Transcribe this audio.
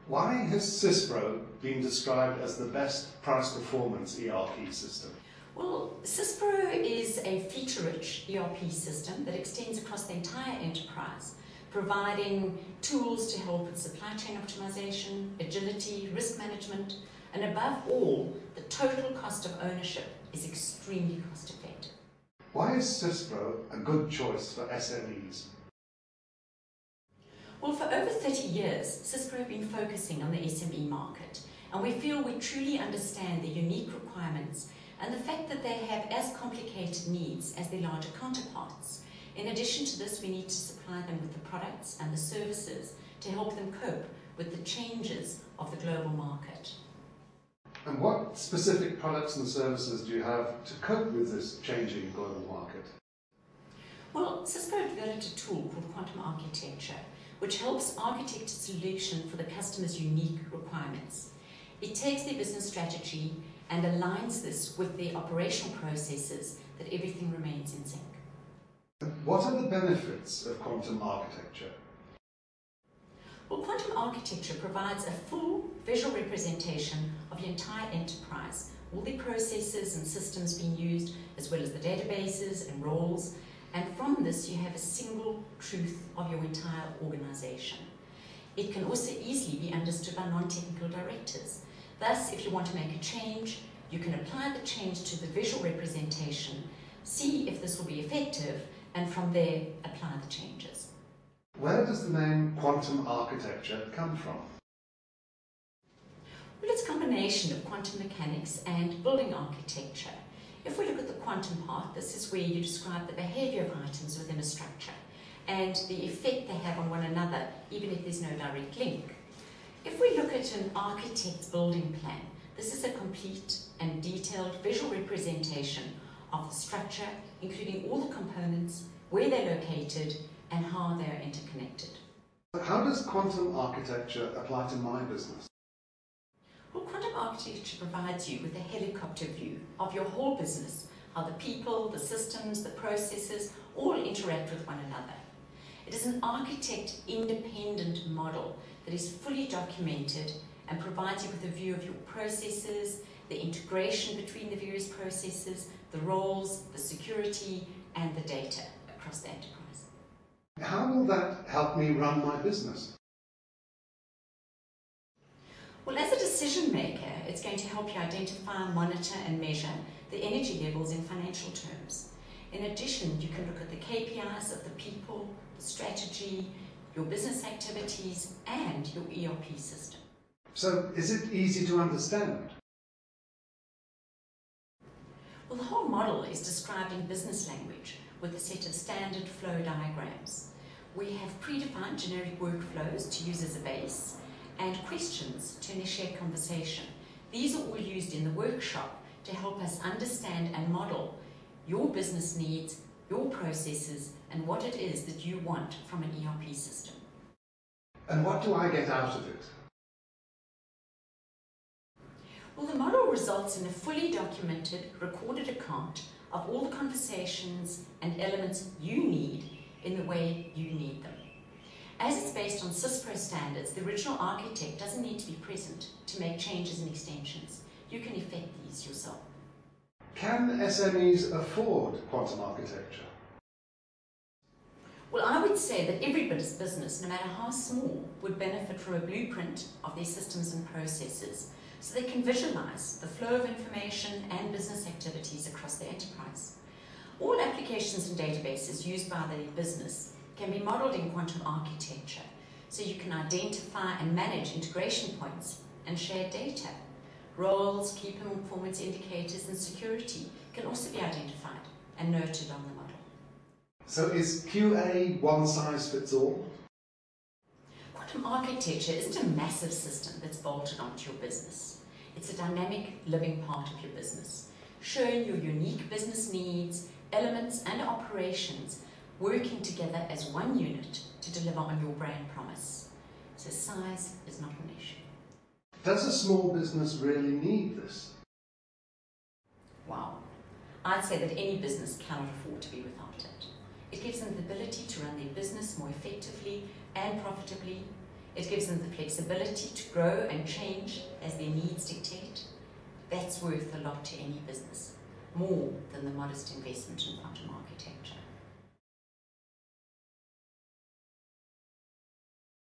Why has SYSPRO been described as the best price performance ERP system? Well, SYSPRO is a feature-rich ERP system that extends across the entire enterprise, providing tools to help with supply chain optimization, agility, risk management, and above all, the total cost of ownership is extremely cost-effective. Why is SYSPRO a good choice for SMEs? Well, for over 30 years, SYSPRO have been focusing on the SME market, and we feel we truly understand their unique requirements and the fact that they have as complicated needs as their larger counterparts. In addition to this, we need to supply them with the products and the services to help them cope with the changes of the global market. And what specific products and services do you have to cope with this changing global market? Well, SYSPRO developed a tool called Quantum Architecture, which helps architect a solution for the customer's unique requirements. It takes their business strategy and aligns this with their operational processes that everything remains in sync. What are the benefits of quantum architecture? Well, quantum architecture provides a full visual representation of the entire enterprise, all the processes and systems being used, as well as the databases and roles. And from this, you have a single truth of your entire organization. It can also easily be understood by non-technical directors. Thus, if you want to make a change, you can apply the change to the visual representation, see if this will be effective, and from there, apply the changes. Where does the name quantum architecture come from? Well, it's a combination of quantum mechanics and building architecture. If we look at the quantum part, this is where you describe the behavior of items within a structure and the effect they have on one another, even if there's no direct link. If we look at an architect's building plan, this is a complete and detailed visual representation of the structure, including all the components, where they're located, and how they're interconnected. How does quantum architecture apply to my business? Well, quantum architecture provides you with a helicopter view of your whole business, how the people, the systems, the processes all interact with one another. It is an architect-independent model that is fully documented and provides you with a view of your processes, the integration between the various processes, the roles, the security, and the data across the enterprise. How will that help me run my business? Well, as a decision maker, it's going to help you identify, monitor, and measure the energy levels in financial terms. In addition, you can look at the KPIs of the people, the strategy, your business activities, and your ERP system. So, is it easy to understand? Well, the whole model is described in business language with a set of standard flow diagrams. We have predefined generic workflows to use as a base and questions to initiate conversation. These are all used in the workshop to help us understand and model your business needs, your processes, and what it is that you want from an ERP system. And what do I get out of it? Well, the model results in a fully documented, recorded account of all the conversations and elements you need in the way you need them. As it's based on SYSPRO standards, the original architect doesn't need to be present to make changes and extensions. You can effect these yourself. Can SMEs afford quantum architecture? Well, I would say that every business, no matter how small, would benefit from a blueprint of their systems and processes so they can visualize the flow of information and business activities across the enterprise. All applications and databases used by the business can be modeled in quantum architecture, so you can identify and manage integration points and share data. Roles, key performance indicators, and security can also be identified and noted on the model. So is QA one size fits all? Quantum architecture isn't a massive system that's bolted onto your business. It's a dynamic, living part of your business, showing your unique business needs, elements, and operations working together as one unit to deliver on your brand promise. So size is not an issue. Does a small business really need this? Wow. I'd say that any business cannot afford to be without it. It gives them the ability to run their business more effectively and profitably. It gives them the flexibility to grow and change as their needs dictate. That's worth a lot to any business, more than the modest investment in quantum